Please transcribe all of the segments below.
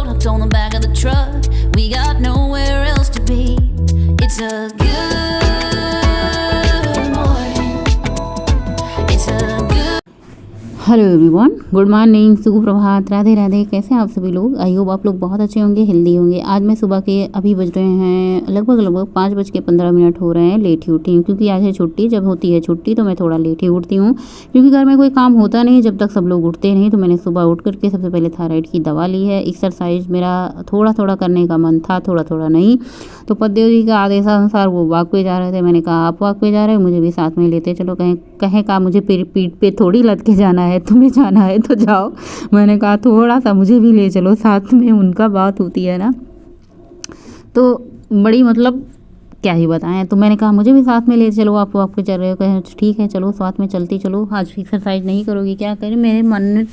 coat hooked on the back of the truck. We got nowhere else to be. It's a good morning. It's a good. Hello everyone, good morning, शुभ प्रभात, राधे राधे। कैसे हैं आप सभी लोग? I hope आप लोग बहुत अच्छे होंगे, हेल्दी होंगे। आज मैं सुबह के अभी बज रहे हैं लगभग 5:15 हो रहे हैं। लेट ही उठी हूँ क्योंकि आज है छुट्टी। जब होती है छुट्टी तो मैं थोड़ा लेट ही उठती हूँ क्योंकि घर में कोई काम होता नहीं जब तक सब लोग उठते नहीं। तो मैंने सुबह उठ करके सबसे पहले थायराइड की दवा ली है। एक्सरसाइज मेरा थोड़ा थोड़ा करने का मन था, थोड़ा थोड़ा नहीं। तो पद्देव जी का आदेशानुसार वो वॉक पे जा रहे थे। मैंने कहा आप वॉक पे जा रहे हो, मुझे भी साथ में लेते चलो। कहें कहा मुझे पीठ पे थोड़ी लद के जाना है, तुम्हें जाना है तो जाओ। मैंने कहा थोड़ा सा मुझे भी ले चलो साथ में। उनका बात होती है ना, तो बड़ी मतलब क्या ही बताएं। तो मैंने कहा मुझे भी साथ में ले चलो, आप वॉक पे चल रहे हो। कहें ठीक है चलो साथ में चलती चलो। आज एक्सरसाइज नहीं करोगी क्या? करें, मेरे मन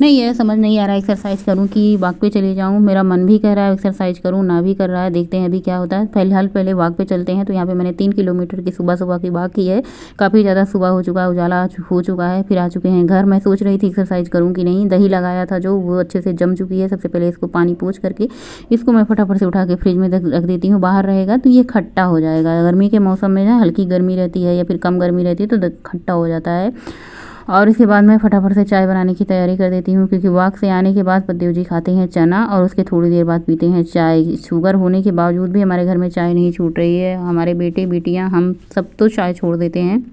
नहीं है, समझ नहीं आ रहा एक्सरसाइज करूं कि वॉक पे चले जाऊं। मेरा मन भी कह रहा है एक्सरसाइज करूं, ना भी कर रहा है। देखते हैं अभी क्या होता है। फिलहाल पहले वॉक पे चलते हैं। तो यहाँ पे मैंने 3 किलोमीटर की सुबह की वॉक की है। काफ़ी ज़्यादा सुबह हो चुका है, उजाला हो चुका है। फिर आ चुके हैं घर। मैं सोच रही थी एक्सरसाइज करूँ कि नहीं। दही लगाया था जो, वो अच्छे से जम चुकी है। सबसे पहले इसको पानी पोंछ करके इसको मैं फटाफट से उठा के फ्रिज में रख देती हूँ। बाहर रहेगा तो ये खट्टा हो जाएगा। गर्मी के मौसम में ना हल्की गर्मी रहती है या फिर कम गर्मी रहती है तो खट्टा हो जाता है। और इसके बाद मैं फटाफट से चाय बनाने की तैयारी कर देती हूँ क्योंकि वॉक से आने के बाद पद्देव जी खाते हैं चना और उसके थोड़ी देर बाद पीते हैं चाय। शुगर होने के बावजूद भी हमारे घर में चाय नहीं छूट रही है। हमारे बेटे बेटियाँ हम सब तो चाय छोड़ देते हैं,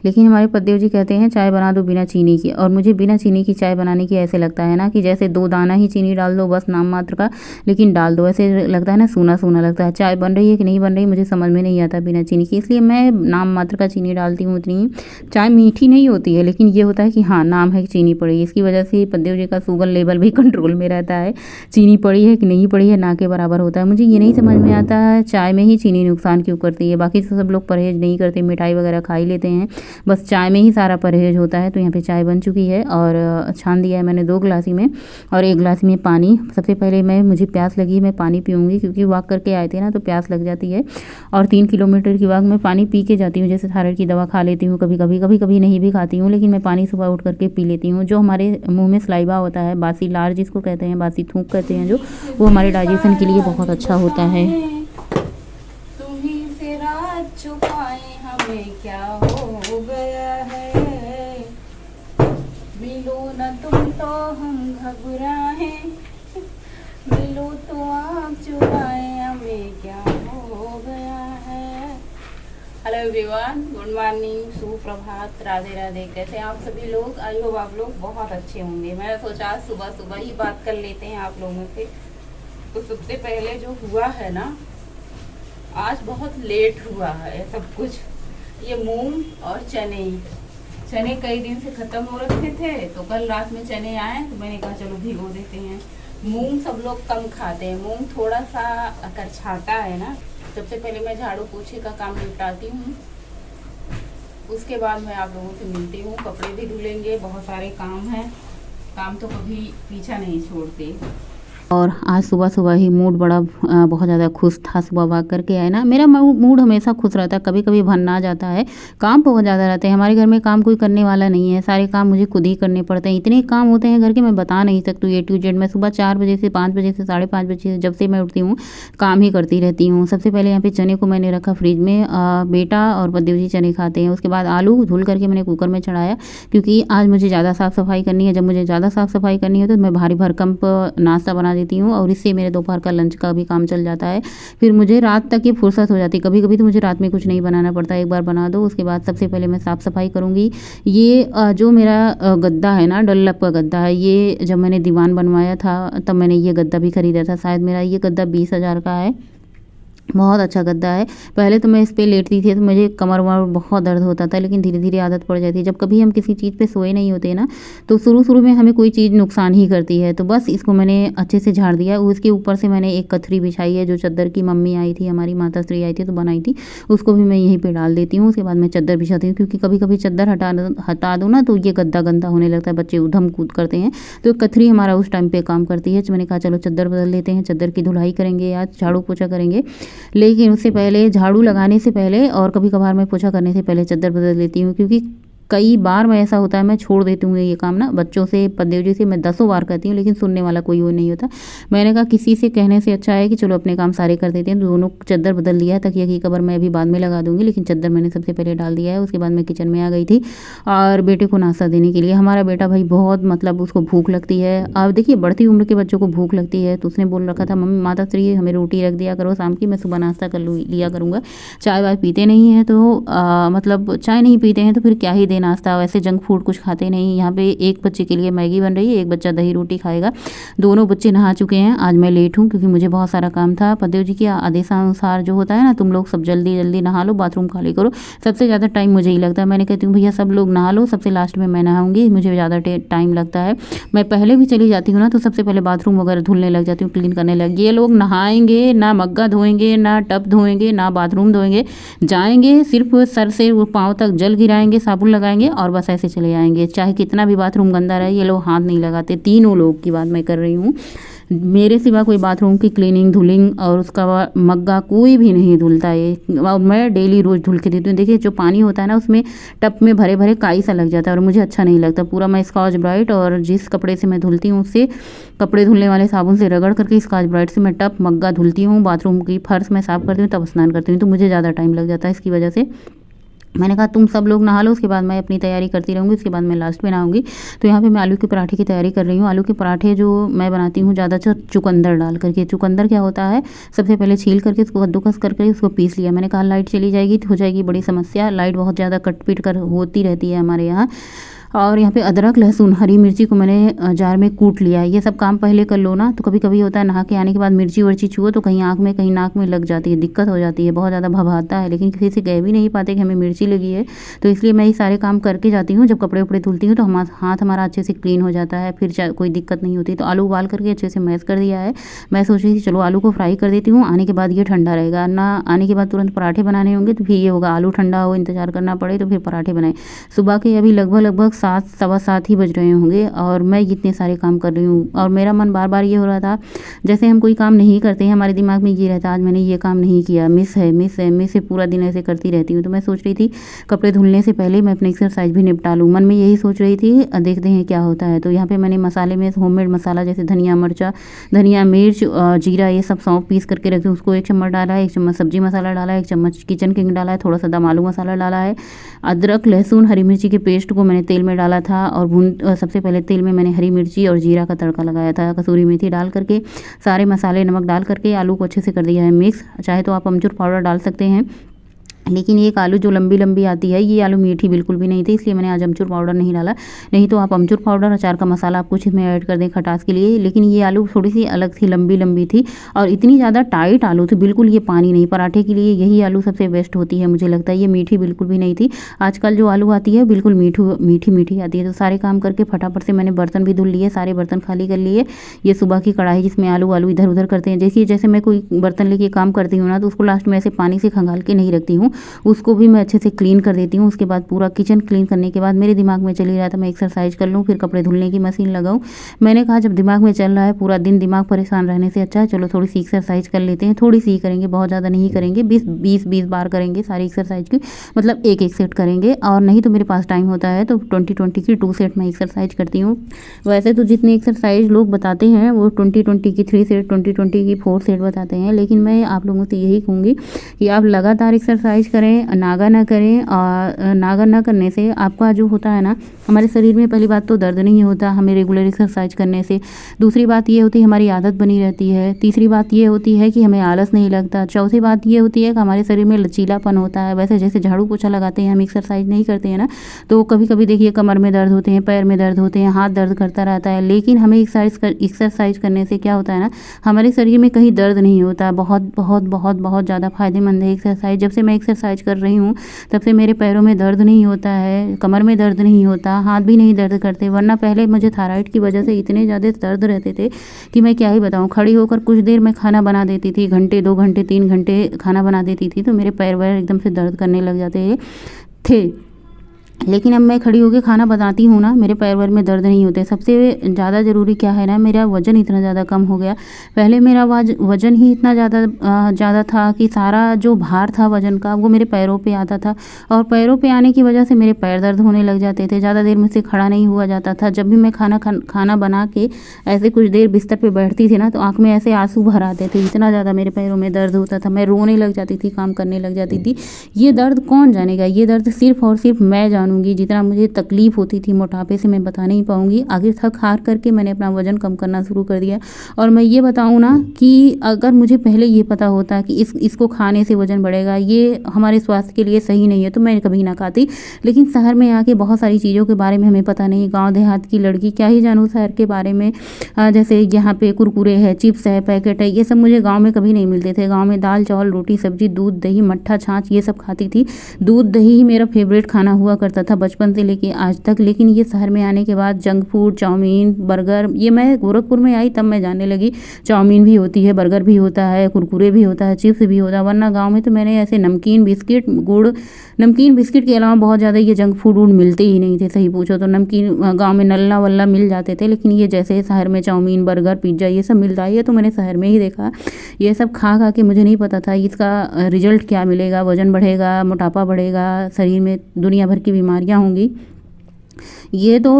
लेकिन हमारे पद्देव जी कहते हैं चाय बना दो बिना चीनी की। और मुझे बिना चीनी की चाय बनाने की ऐसे लगता है ना कि जैसे 2 दाना ही चीनी डाल दो, बस नाम मात्र का, लेकिन डाल दो। ऐसे लगता है ना, सूना सूना लगता है। चाय बन रही है कि नहीं बन रही मुझे समझ में नहीं आता बिना चीनी की, इसलिए मैं नाम मात्र का चीनी डालती हूँ उतनी ही। चाय मीठी नहीं होती है, लेकिन ये होता है कि हाँ नाम है कि चीनी पड़ी। इसकी वजह से पद्देव जी का शुगर लेवल भी कंट्रोल में रहता है। चीनी पड़ी है कि नहीं पड़ी है ना के बराबर होता है। मुझे ये नहीं समझ में आता है चाय में ही चीनी नुकसान क्यों करती है। बाकी तो सब लोग परहेज़ नहीं करते, मिठाई वगैरह खा ही लेते हैं, बस चाय में ही सारा परहेज होता है। तो यहाँ पे चाय बन चुकी है और छान दिया है मैंने 2 गिलासी में और 1 गिलास में पानी। सबसे पहले मुझे प्यास लगी, मैं पानी पीऊँगी क्योंकि वॉक करके आए थे ना तो प्यास लग जाती है। और 3 किलोमीटर की वॉक में पानी पी के जाती हूँ। जैसे थायराइड की दवा खा लेती हूँ कभी कभी नहीं भी खाती हूँ, लेकिन मैं पानी सुबह उठ करके पी लेती हूँ। जो हमारे मुँह में सलाइवा होता है, बासी लार जिसको कहते हैं, बासी थूक कहते हैं जो, वो हमारे डाइजेशन के लिए बहुत अच्छा होता है। क्या हो गया है, मिलो न तुम तो हम घबराए, मिलो तो आप चुराए, हमें क्या हो गया है। हेलो एवरीवन, गुड मॉर्निंग, सुप्रभात, राधे राधे। कैसे हैं आप सभी लोग? आई होप आप लोग बहुत अच्छे होंगे। मैंने सोचा आज सुबह सुबह ही बात कर लेते हैं आप लोगों से। तो सबसे पहले जो हुआ है ना, आज बहुत लेट हुआ है सब कुछ। ये मूंग और चने कई दिन से खत्म हो रखे थे, तो कल रात में चने आए तो मैंने कहा चलो भिगो देते हैं। मूंग सब लोग कम खाते हैं, मूंग थोड़ा सा कचछाता है ना। सबसे पहले मैं झाड़ू पोछे का काम निपटाती हूँ, उसके बाद मैं आप लोगों से मिलती हूँ। कपड़े भी धुलेंगे, बहुत सारे काम हैं, काम तो कभी पीछा नहीं छोड़ते। और आज सुबह ही मूड बड़ा बहुत ज़्यादा खुश था। सुबह वॉक करके आए ना, मेरा मूड हमेशा खुश रहता है। कभी कभी भन आ जाता है, काम बहुत ज़्यादा रहते हैं। हमारे घर में काम कोई करने वाला नहीं है, सारे काम मुझे खुद ही करने पड़ते हैं। इतने काम होते हैं घर के, मैं बता नहीं सकती हूँ A to Z। मैं सुबह 4 बजे से 5 बजे से 5:30 बजे से जब से मैं उठती हूँ काम ही करती रहती हूँ। सबसे पहले यहाँ पे चने को मैंने रखा फ्रिज में। बेटा और पद्देव जी चने खाते हैं। उसके बाद आलू धुल करके मैंने कुकर में चढ़ाया क्योंकि आज मुझे ज़्यादा साफ़ सफाई करनी है। जब मुझे ज़्यादा साफ़ सफाई करनी है तो मैं भारी भरकम नाश्ता बना देती हूँ और इससे मेरे दोपहर का लंच का भी काम चल जाता है। फिर मुझे रात तक ये फुर्सत हो जाती है। कभी कभी तो मुझे रात में कुछ नहीं बनाना पड़ता, एक बार बना दो। उसके बाद सबसे पहले मैं साफ़ सफाई करूँगी। ये जो मेरा गद्दा है ना, डल्लप का गद्दा है, ये जब मैंने दीवान बनवाया था तब मैंने ये गद्दा भी ख़रीदा था। शायद मेरा ये गद्दा 20,000 का है। बहुत अच्छा गद्दा है। पहले तो मैं इस पे लेटती थी तो मुझे कमर वमर बहुत दर्द होता था, लेकिन धीरे धीरे आदत पड़ जाती है। जब कभी हम किसी चीज़ पे सोए नहीं होते ना तो शुरू में हमें कोई चीज़ नुकसान ही करती है। तो बस इसको मैंने अच्छे से झाड़ दिया। उसके ऊपर से मैंने एक कथरी बिछाई है, जो चादर की मम्मी आई थी, हमारी माता श्री आई थी तो बनाई थी, उसको भी मैं यहीं पर डाल देती हूँ। उसके बाद मैं चादर बिछाती हूँ क्योंकि कभी कभी चादर हटा दूँ ना तो ये गद्दा गंदा होने लगता है, बच्चे उधम कूद करते हैं। तो कथरी हमारा उस टाइम पे काम करती है। मैंने कहा चलो चादर बदल देते हैं, चादर की धुलाई करेंगे, आज झाड़ू पोछा करेंगे। लेकिन उससे पहले झाड़ू लगाने से पहले और कभी कभार मैं पोछा करने से पहले चादर बदल लेती हूँ क्योंकि कई बार मैं ऐसा होता है मैं छोड़ देती हूँ ये काम ना, बच्चों से पद्देव जी से मैं 10 बार कहती हूँ लेकिन सुनने वाला कोई वो नहीं होता। मैंने कहा किसी से कहने से अच्छा है कि चलो अपने काम सारे कर देते हैं। दोनों चद्दर बदल दिया है, तकिया की कवर मैं अभी बाद में लगा दूंगी, लेकिन चद्दर मैंने सबसे पहले डाल दिया है। उसके बाद मैं किचन में आ गई थी और बेटे को नाश्ता देने के लिए। हमारा बेटा भाई बहुत मतलब उसको भूख लगती है। अब देखिए बढ़ती उम्र के बच्चों को भूख लगती है, तो उसने बोल रखा था मम्मी माता श्री हमें रोटी रख दिया करो शाम की, मैं सुबह नाश्ता कर लिया करूँगा। चाय वाय पीते नहीं हैं तो मतलब चाय नहीं पीते हैं तो फिर क्या ही दे नाश्ता, वैसे जंक फूड कुछ खाते नहीं। यहाँ पे एक बच्चे के लिए मैगी बन रही है, एक बच्चा दही रोटी खाएगा। दोनों बच्चे नहा चुके हैं। आज मैं लेट हूँ क्योंकि मुझे बहुत सारा काम था। पतिदेव जी के आदेशानुसार जो होता है ना, तुम लोग सब जल्दी जल्दी नहा लो, बाथरूम खाली करो। सबसे ज़्यादा टाइम मुझे ही लगता है। मैंने कहती हूँ भैया सब लोग नहा लो, सबसे लास्ट में मैं नहाऊंगी, मुझे ज़्यादा टाइम लगता है। मैं पहले भी चली जाती हूँ ना तो सबसे पहले बाथरूम वगैरह धुलने लग जाती हूँ, क्लीन करने लग। ये लोग नहाएंगे ना, मग्गा धोएंगे ना, टब धोएंगे ना, बाथरूम धोएंगे, जाएंगे सिर्फ सर से वो पाँव तक जल गिराएंगे, साबुन लगाएंगे और बस ऐसे चले जाएंगे। चाहे कितना भी बाथरूम गंदा रहे ये लोग हाथ नहीं लगाते। तीनों लोग की बात मैं कर रही हूँ, मेरे सिवा कोई बाथरूम की क्लीनिंग धुलिंग और उसका मग्गा कोई भी नहीं धुलता है। मैं डेली रोज़ धुल के देती हूँ। देखिए जो पानी होता है ना उसमें टब में भरे भरे काई सा लग जाता है और मुझे अच्छा नहीं लगता। पूरा मैं स्कॉच ब्राइट और जिस कपड़े से मैं धुलती हूँ उससे कपड़े धुलने वाले साबुन से रगड़ करके स्कॉच ब्राइट से मैं टब मग्गा धुलती हूँ। बाथरूम की फर्श में साफ़ करती हूँ तब स्नान करती हूँ, तो मुझे ज़्यादा टाइम लग जाता है। इसकी वजह से मैंने कहा तुम सब लोग नहा लो, उसके बाद मैं अपनी तैयारी करती रहूँगी, उसके बाद मैं लास्ट में नहाऊंगी। तो यहाँ पे मैं आलू के पराठे की तैयारी कर रही हूँ। आलू के पराठे जो मैं बनाती हूँ ज़्यादातर चुकंदर डाल करके। चुकंदर क्या होता है, सबसे पहले छील करके उसको कद्दूकस करके उसको पीस लिया। मैंने कहा लाइट चली जाएगी तो हो जाएगी बड़ी समस्या, लाइट बहुत ज़्यादा कट पीट कर होती रहती है हमारे यहाँ। और यहाँ पे अदरक लहसुन हरी मिर्ची को मैंने जार में कूट लिया है। ये सब काम पहले कर लो ना, तो कभी कभी होता है नहा के आने के बाद मिर्ची वर्ची छुओ तो कहीं आँख में कहीं नाक में लग जाती है, दिक्कत हो जाती है, बहुत ज़्यादा भभाता है। लेकिन किसी से कह भी नहीं पाते कि हमें मिर्ची लगी है। तो इसलिए मैं ये सारे काम करके जाती हूँ। जब कपड़े वपड़े धुलती हूँ तो हाथ हमारा अच्छे से क्लीन हो जाता है, फिर कोई दिक्कत नहीं होती। तो आलू उबाल करके अच्छे से मैश कर दिया है। मैं सोच रही थी चलो आलू को फ्राई कर देती हूँ, आने के बाद ये ठंडा रहेगा ना, आने के बाद तुरंत पराठे बनाने होंगे तो फिर ये होगा आलू ठंडा हो, इंतजार करना पड़े तो फिर पराठे बनाए। सुबह के अभी लगभग 7 सवा 7 ही बज रहे होंगे और मैं इतने सारे काम कर रही हूँ। और मेरा मन बार बार ये हो रहा था जैसे हम कोई काम नहीं करते हैं, हमारे दिमाग में ये रहता आज मैंने ये काम नहीं किया, मिस है पूरा दिन ऐसे करती रहती हूँ। तो मैं सोच रही थी कपड़े धुलने से पहले मैं अपनी एक्सरसाइज भी निपटा लूँ, मन में यही सोच रही थी, देखते हैं क्या होता है। तो यहाँ पे मैंने मसाले में होममेड मसाला जैसे धनिया मिर्च जीरा ये सब सौंफ पीस करके रखी, उसको 1 चम्मच डाला है, 1 चम्मच सब्जी मसाला डाला है, 1 चम्मच किचन किंग डाला है, थोड़ा सा दम आलू मसाला डाला है। अदरक लहसुन हरी मिर्ची के पेस्ट को मैंने तेल में डाला था और सबसे पहले तेल में मैंने हरी मिर्ची और जीरा का तड़का लगाया था। कसूरी मेथी डाल करके सारे मसाले नमक डाल करके आलू को अच्छे से कर दिया है मिक्स। चाहे तो आप अमचूर पाउडर डाल सकते हैं, लेकिन एक आलू जो लंबी लंबी आती है ये आलू मीठी बिल्कुल भी नहीं थी, इसलिए मैंने आज अमचूर पाउडर नहीं डाला। नहीं तो आप अमचूर पाउडर अचार का मसाला आप कुछ इसमें ऐड कर दें खटास के लिए। लेकिन ये आलू थोड़ी सी अलग थी, लंबी लंबी थी और इतनी ज़्यादा टाइट आलू थी, बिल्कुल ये पानी नहीं। पराठे के लिए यही आलू सबसे बेस्ट होती है मुझे लगता है। ये मीठी बिल्कुल भी नहीं थी। आजकल जो आलू आती है बिल्कुल मीठी आती है। तो सारे काम करके फटाफट से मैंने बर्तन भी धुल लिए, सारे बर्तन खाली कर लिए। ये सुबह की कढ़ाई जिसमें आलू इधर उधर करते हैं, जैसे मैं कोई बर्तन लेके काम करती हूँ ना तो उसको लास्ट में ऐसे पानी से खंगाल के नहीं रखती हूँ, उसको भी मैं अच्छे से क्लीन कर देती हूँ। उसके बाद पूरा किचन क्लीन करने के बाद मेरे दिमाग में चल ही रहा था मैं एक्सरसाइज कर लूँ, फिर कपड़े धुलने की मशीन लगाऊँ। मैंने कहा जब दिमाग में चल रहा है पूरा दिन दिमाग परेशान रहने से अच्छा है चलो थोड़ी सी एक्सरसाइज कर लेते हैं। थोड़ी सी करेंगे, बहुत ज़्यादा नहीं करेंगे, 20 बार करेंगे सारी एक्सरसाइज की, मतलब एक सेट करेंगे। और नहीं तो मेरे पास टाइम होता है तो 20 की 2 सेट मैं एक्सरसाइज करती हूँ। वैसे तो जितनी एक्सरसाइज लोग बताते हैं वो 20 की 3 सेट, 20 की 4 सेट बताते हैं, लेकिन मैं आप लोगों से यही कहूँगी कि आप लगातार एक्सरसाइज करें, नागा ना करें। और नागा ना करने से आपका जो होता है ना, हमारे शरीर में पहली बात तो दर्द नहीं होता हमें रेगुलर एक्सरसाइज करने से। दूसरी बात ये होती है हमारी आदत बनी रहती है। तीसरी बात ये होती है कि हमें आलस नहीं लगता। चौथी बात ये होती है कि हमारे शरीर में लचीलापन होता है। वैसे जैसे झाड़ू पोछा लगाते हैं हम एक्सरसाइज नहीं करते हैं ना, तो कभी कभी देखिए कमर में दर्द होते हैं, पैर में दर्द होते हैं, हाथ दर्द करता रहता है। लेकिन हमें एक्सरसाइज करने से क्या होता है ना, हमारे शरीर में कहीं दर्द नहीं होता। बहुत बहुत बहुत बहुत ज़्यादा फायदेमंद है एक्सरसाइज। जब से मैं एक्सरसाइज कर रही हूँ तब से मेरे पैरों में दर्द नहीं होता है, कमर में दर्द नहीं होता, हाथ भी नहीं दर्द करते। वरना पहले मुझे थायराइड की वजह से इतने ज़्यादा दर्द रहते थे कि मैं क्या ही बताऊँ। खड़ी होकर कुछ देर मैं खाना बना देती थी, घंटे 2 घंटे 3 घंटे खाना बना देती थी तो मेरे पैर वैर एकदम से दर्द करने लग जाते थे। लेकिन अब मैं खड़ी होकर खाना बनाती हूँ ना, मेरे पैर वैर में दर्द नहीं होते। सबसे ज़्यादा ज़रूरी क्या है ना, मेरा वज़न इतना ज़्यादा कम हो गया। पहले मेरा वज़न ही इतना ज़्यादा था कि सारा जो भार था वज़न का वो मेरे पैरों पे आता था, और पैरों पे आने की वजह से मेरे पैर दर्द होने लग जाते थे। ज़्यादा देर मुझसे खड़ा नहीं हुआ जाता था। जब भी मैं खाना बना के ऐसे कुछ देर बिस्तर पर बैठती थी ना, तो आँख में ऐसे आंसू भर आते थे, इतना ज़्यादा मेरे पैरों में दर्द होता था। मैं रोने लग जाती थी, काम करने लग जाती थी। ये दर्द कौन जानेगा, ये दर्द सिर्फ़ और सिर्फ मैं जानूँगी। जितना मुझे तकलीफ़ होती थी मोटापे से मैं बता नहीं पाऊँगी। आगे थक हार करके मैंने अपना वज़न कम करना शुरू कर दिया। और मैं ये बताऊँ ना कि अगर मुझे पहले ये पता होता कि इसको खाने से वज़न बढ़ेगा, ये हमारे स्वास्थ्य के लिए सही नहीं है, तो मैं कभी ना खाती। लेकिन शहर में आके बहुत सारी चीज़ों के बारे में हमें पता नहीं। गाँव देहात की लड़की क्या ही जानूँ शहर के बारे में। जैसे यहाँ पे कुरकुरे है, चिप्स है, पैकेट है, ये सब मुझे गाँव में कभी नहीं मिलते थे। गाँव में दाल चावल रोटी सब्जी दूध दही मट्ठा छाछ ये सब खाती थी। दूध दही ही मेरा फेवरेट खाना हुआ करता था बचपन से लेके आज तक। लेकिन ये शहर में आने के बाद जंक फूड, चाउमीन, बर्गर, ये मैं गोरखपुर में आई तब मैं जानने लगी चाउमीन भी होती है, बर्गर भी होता है, कुरकुरे भी होता है, चिप्स भी होता है। वरना गाँव में तो मैंने ऐसे नमकीन बिस्किट के अलावा बहुत ज़्यादा ये जंक फूड मिलते ही नहीं थे। सही पूछो तो नमकीन गाँव में नल्ला वल्ला मिल जाते थे, लेकिन ये जैसे शहर में चाउमीन बर्गर पिज्ज़ा ये सब मिलता है, ये तो मैंने शहर में ही देखा। ये सब खा खा के मुझे नहीं पता था इसका रिजल्ट क्या मिलेगा, वज़न बढ़ेगा, मोटापा बढ़ेगा, शरीर में दुनिया भर की बीमारियां होंगी। ये तो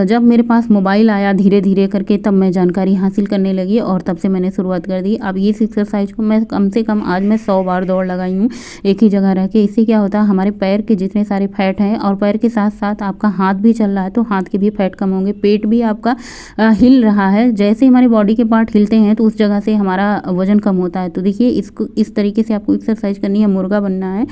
जब मेरे पास मोबाइल आया धीरे धीरे करके तब मैं जानकारी हासिल करने लगी, और तब से मैंने शुरुआत कर दी। अब इस एक्सरसाइज को मैं कम से कम आज मैं 100 बार दौड़ लगाई हूँ एक ही जगह रह के। इससे क्या होता है, हमारे पैर के जितने सारे फैट हैं, और पैर के साथ साथ आपका हाथ भी चल रहा है तो हाथ के भी फैट कम होंगे। पेट भी आपका हिल रहा है, जैसे हमारे बॉडी के पार्ट हिलते हैं तो उस जगह से हमारा वज़न कम होता है। तो देखिए इसको इस तरीके से आपको एक्सरसाइज करनी है। मुर्गा बनना है,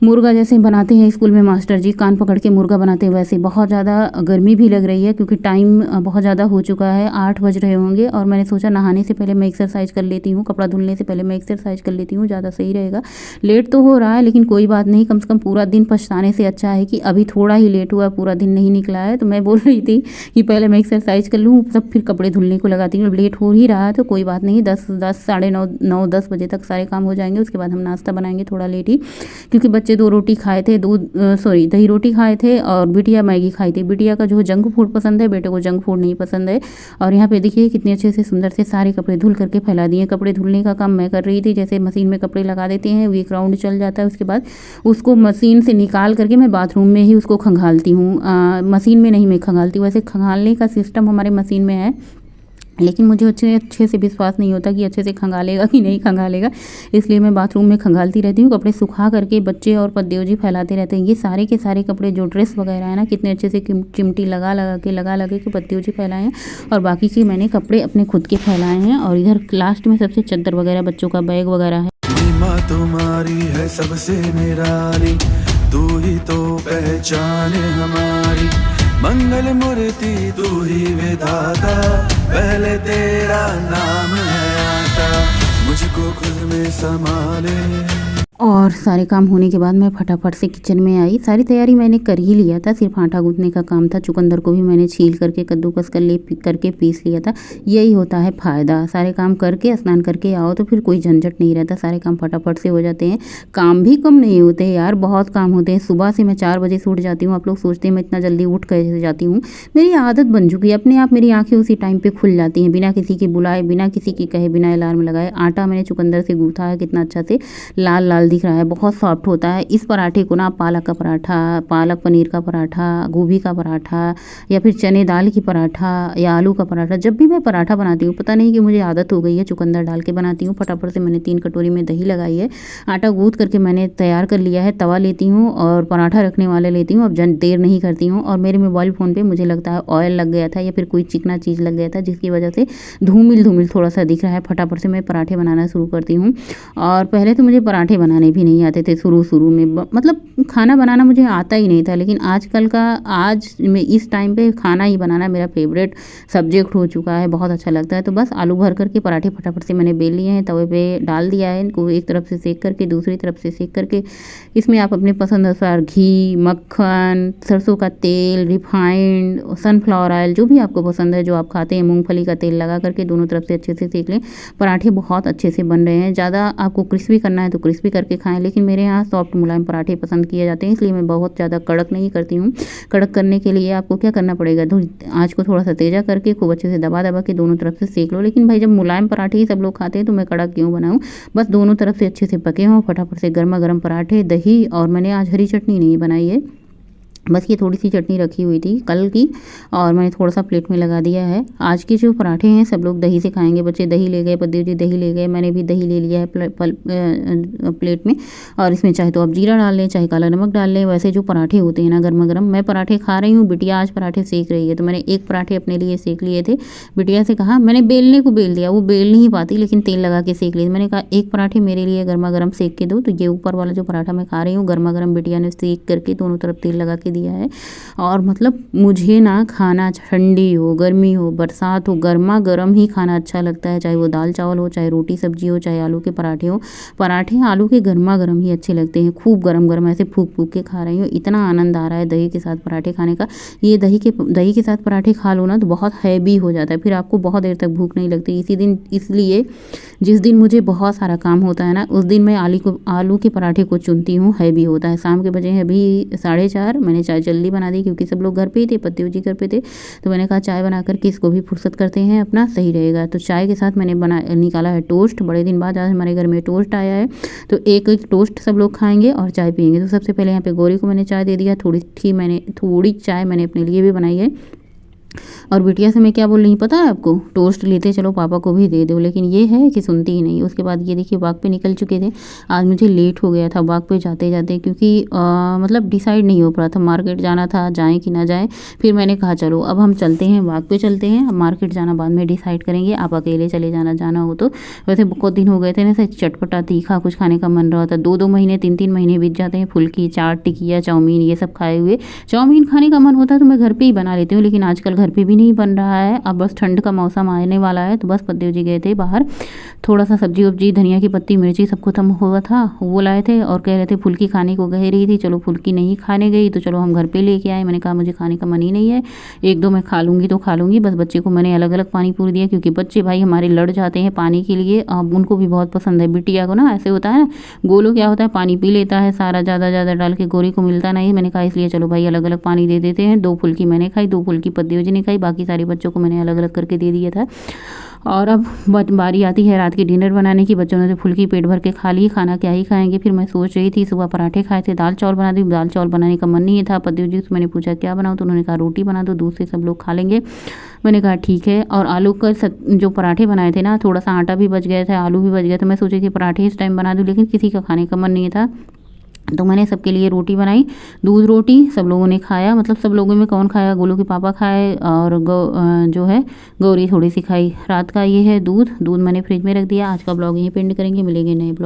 मुर्गा जैसे बनाते हैं स्कूल में मास्टर जी, कान पकड़ के मुर्गा बनाते हैं, वैसे। बहुत ज़्यादा गर्मी भी लग रही है क्योंकि टाइम बहुत ज़्यादा हो चुका है, 8 बज रहे होंगे, और मैंने सोचा नहाने से पहले मैं एक्सरसाइज कर लेती हूँ, कपड़ा धुलने से पहले मैं एक्सरसाइज कर लेती हूँ, ज़्यादा सही रहेगा। लेट तो हो रहा है लेकिन कोई बात नहीं, कम से कम पूरा दिन पछताने से अच्छा है कि अभी थोड़ा ही लेट हुआ, पूरा दिन नहीं निकला है। तो मैं बोल रही थी कि पहले मैं एक्सरसाइज कर लूँ, तब फिर कपड़े धुलने को लगाती हूँ। लेट हो ही रहा है तो कोई बात नहीं, 10 साढ़े 9 10 बजे तक सारे काम हो जाएंगे। उसके बाद हम नाश्ता बनाएंगे थोड़ा लेट ही, क्योंकि बच्चे 2 रोटी खाए थे, दही रोटी खाए थे, और बिटिया मैगी खाई थी। बिटिया का जो जंक फूड पसंद है, बेटे को जंक फूड नहीं पसंद है। और यहाँ पे देखिए कितने अच्छे से सुंदर से सारे कपड़े धुल करके फैला दिए। कपड़े धुलने का काम मैं कर रही थी, जैसे मशीन में कपड़े लगा देते हैं, एक राउंड चल जाता है, उसके बाद उसको मशीन से निकाल करके मैं बाथरूम में ही उसको खंगालती हूँ। मशीन में नहीं मैं खंगालती हूँ, वैसे खंगालने का सिस्टम हमारे मशीन में है, लेकिन मुझे अच्छे से विश्वास नहीं होता कि अच्छे से खंगालेगा कि नहीं खंगालेगा, इसलिए मैं बाथरूम में खंगालती रहती हूँ। कपड़े सुखा करके बच्चे और पतिदेव जी फैलाते रहते हैं। ये सारे के सारे कपड़े जो ड्रेस वगैरह है ना, कितने अच्छे से चिमटी लगा लगा के पतिदेव जी फैलाए हैं, और बाकी के मैंने कपड़े अपने खुद के फैलाए हैं। और इधर लास्ट में सबसे चादर वगैरह, बच्चों का बैग वगैरह है। तुम्हारी है सबसे निराली, तू ही तो पहचान हमारी, मंगल मूर्ति तू ही विधाता, पहले तेरा नाम है आता, मुझको खुद में संभाले। और सारे काम होने के बाद मैं फटाफट से किचन में आई। सारी तैयारी मैंने कर ही लिया था, सिर्फ आटा गूंथने का काम था। चुकंदर को भी मैंने छील करके कद्दूकस करके पीस लिया था। यही होता है फ़ायदा, सारे काम करके स्नान करके आओ तो फिर कोई झंझट नहीं रहता, सारे काम फटाफट से हो जाते हैं। काम भी कम नहीं होते हैं यार, बहुत काम होते हैं। सुबह से मैं 4 बजे से उठ जाती हूँ। आप लोग सोचते हैं मैं इतना जल्दी उठ कैसे जाती हूँ, मेरी आदत बन चुकी है। अपने आप मेरी आँखें उसी टाइम पर खुल जाती हैं, बिना किसी के बुलाए, बिना किसी की कहे, बिना अलार्म लगाए। आटा मैंने चुकंदर से गूँथा है, कितना अच्छा से लाल लाल दिख रहा है, बहुत सॉफ्ट होता है। इस पराठे को ना पालक का पराठा, पालक पनीर का पराठा, गोभी का पराठा, या फिर चने दाल की पराठा, या आलू का पराठा, जब भी मैं पराठा बनाती हूँ, पता नहीं कि मुझे आदत हो गई है, चुकंदर डाल के बनाती हूँ। फटाफट से मैंने 3 कटोरी में दही लगाई है, आटा गूँथ करके मैंने तैयार कर लिया है। तवा लेती हूँ और पराठा रखने वाले लेती हूँ। अब देर नहीं करती हूँ। और मेरे मोबाइल फ़ोन पर मुझे लगता है ऑयल लग गया था या फिर कोई चिकना चीज़ लग गया था, जिसकी वजह से धूमिल थोड़ा सा दिख रहा है। फटाफट से मैं पराठे बनाना शुरू करती हूँ। और पहले तो मुझे पराठे बनाने भी नहीं आते थे शुरू में, मतलब खाना बनाना मुझे आता ही नहीं था। लेकिन आज में इस टाइम पे खाना ही बनाना मेरा फेवरेट सब्जेक्ट हो चुका है, बहुत अच्छा लगता है। तो बस आलू भर करके पराठे फटाफट से मैंने बेल लिए हैं, तवे पे डाल दिया है इनको, एक तरफ से सेक करके दूसरी तरफ से सेक करके। इसमें आप अपने पसंद अनुसार घी, मक्खन, सरसों का तेल, रिफाइंड, सनफ्लावर ऑयल, जो भी आपको पसंद है, जो आप खाते हैं, मूंगफली का तेल लगा करके दोनों तरफ से अच्छे से सेक लें। पराठे बहुत अच्छे से बन रहे हैं। ज़्यादा आपको क्रिस्पी करना है तो क्रिस्पी करके करके खाएं, लेकिन मेरे यहाँ सॉफ्ट मुलायम पराठे पसंद किए जाते हैं, इसलिए मैं बहुत ज़्यादा कड़क नहीं करती हूँ। कड़क करने के लिए आपको क्या करना पड़ेगा, आँच को थोड़ा सा तेज़ा करके खूब अच्छे से दबा दबा के दोनों तरफ से सेक लो। लेकिन भाई जब मुलायम पराठे ही सब लोग खाते हैं तो मैं कड़क क्यों बनाऊँ, बस दोनों तरफ से अच्छे से पके हों, फटाफट से गर्मा गर्म पराठे, दही, और मैंने आज हरी चटनी नहीं बनाई है, बस ये थोड़ी सी चटनी रखी हुई थी कल की और मैंने थोड़ा सा प्लेट में लगा दिया है। आज के जो पराठे हैं सब लोग दही से खाएंगे, बच्चे दही ले गए, पतिदेव जी दही ले गए, मैंने भी दही ले लिया है प्लेट में। और इसमें चाहे तो आप जीरा डाल लें, चाहे काला नमक डाल लें। वैसे जो पराठे होते हैं ना गर्मा गर्म, मैं पराठे खा रही हूँ, बिटिया आज पराठे सेक रही है, तो मैंने एक पराठे अपने लिए सेक लिए थे। बिटिया से कहा, मैंने बेलने को बेल दिया, वो बेल नहीं पाती लेकिन तेल लगा के सेक ली। मैंने कहा एक पराठे मेरे लिए गर्मा गर्म सेक के दो, तो ये ऊपर वाला जो पराठा मैं खा रही हूँ गर्मा गर्म बिटिया ने सेक करके दोनों तरफ तेल लगा के दिया है। और मतलब मुझे ना खाना ठंडी हो, गर्मी हो, बरसात हो, गर्मा गर्म ही खाना अच्छा लगता है, चाहे वो दाल चावल हो, चाहे रोटी सब्जी हो, चाहे आलू के पराठे हो। पराठे आलू के गर्मा गर्म ही अच्छे लगते हैं, खूब गर्म गर्म ऐसे फूक फूक के खा रही हूँ, इतना आनंद आ रहा है दही के साथ पराठे खाने का। ये दही के साथ पराठे खा लो ना तो बहुत हैवी हो जाता है, फिर आपको बहुत देर तक भूख नहीं लगती इसी दिन। इसलिए जिस दिन मुझे बहुत सारा काम होता है ना, उस दिन मैं आलू के पराठे को चुनती हूँ, हैवी होता है। शाम के बजे हैं अभी 4:30, मैंने चाय जल्दी बना दी क्योंकि सब लोग घर पे ही थे, पतिदेव जी घर पे थे, तो मैंने कहा चाय बना करके इसको भी फुर्सत करते हैं अपना, सही रहेगा। तो चाय के साथ मैंने निकाला है टोस्ट, बड़े दिन बाद आज हमारे घर में टोस्ट आया है, तो एक टोस्ट सब लोग खाएंगे और चाय पियेंगे। तो सबसे पहले यहाँ पे गौरी को मैंने चाय दे दिया, थोड़ी चाय मैंने अपने लिए भी बनाई है। और बिटिया से मैं क्या बोल रही हूँ पता है आपको, टोस्ट लेते चलो पापा को भी दे दो, लेकिन ये है कि सुनती ही नहीं। उसके बाद ये देखिए बाग पे निकल चुके थे, आज मुझे लेट हो गया था बाग पे जाते जाते, क्योंकि मतलब डिसाइड नहीं हो पा था, मार्केट जाना था, जाएँ कि ना जाएँ। फिर मैंने कहा चलो अब हम चलते हैं, बाग पे चलते हैं, अब मार्केट जाना बाद में डिसाइड करेंगे, आप अकेले चले जाना हो तो। वैसे बहुत दिन हो गए थे ना, से चटपटा तीखा कुछ खाने का मन रहा था, 2-2 महीने 3-3 महीने बीत जाते हैं फुल्की, चाट, टिकिया, चाउमीन ये सब खाए हुए। चाउमीन खाने का मन होता है तो मैं घर पर ही बना लेती हूँ, लेकिन आजकल घर पर भी नहीं बन रहा है। अब बस ठंड का मौसम आने वाला है, तो बस पतिदेव जी गए थे बाहर, थोड़ा सा सब्जी वब्जी, धनिया की पत्ती, मिर्ची सब खत्म हुआ था, वो लाए थे और कह रहे थे फुल्की खाने को कह रही थी। चलो फुल्की नहीं खाने गई तो चलो हम घर पे लेके आए। मैंने कहा मुझे खाने का मन ही नहीं है, 1-2 मैं खा लूँगी तो खा लूँगी। बस बच्चे को मैंने अलग अलग पानी पूरी दिया, क्योंकि बच्चे भाई हमारे लड़ जाते हैं पानी के लिए, अब उनको भी बहुत पसंद है। बिटिया को ना ऐसे होता है, गोलू क्या होता है पानी पी लेता है सारा, ज़्यादा डाल के, गोरी को मिलता नहीं। मैंने कहा इसलिए चलो भाई अलग अलग पानी दे देते हैं। 2 फुल्की मैंने खाई, 2 फुल्की पतिदेव जी ने खाई, बाकी सारे बच्चों को मैंने अलग अलग करके दे दिया था। और अब बारी आती है रात की डिनर बनाने की। बच्चों ने तो फुल्की पेट भर के खा ली, खाना क्या ही खाएंगे। फिर मैं सोच रही थी, सुबह पराठे खाए थे, दाल चावल बना दी, दाल चावल बनाने का मन नहीं था। पतिदेव जी से मैंने पूछा क्या बनाऊँ, तो उन्होंने कहा रोटी बना दो, दूध से सब लोग खा लेंगे। मैंने कहा ठीक है। और आलू का जो पराठे बनाए थे ना, थोड़ा सा आटा भी बच गया था, आलू भी बच गया था, मैं सोची थी पराठे इस टाइम बना दूँ, लेकिन किसी का खाने का मन नहीं था, तो मैंने सबके लिए रोटी बनाई, दूध रोटी। सब लोगों ने खाया, मतलब सब लोगों में कौन खाया, गोलू के पापा खाए और जो है गौरी थोड़ी सी खाई। रात का ये है दूध मैंने फ्रिज में रख दिया। आज का ब्लॉग यहीं पे एंड करेंगे, मिलेंगे नए ब्लॉग।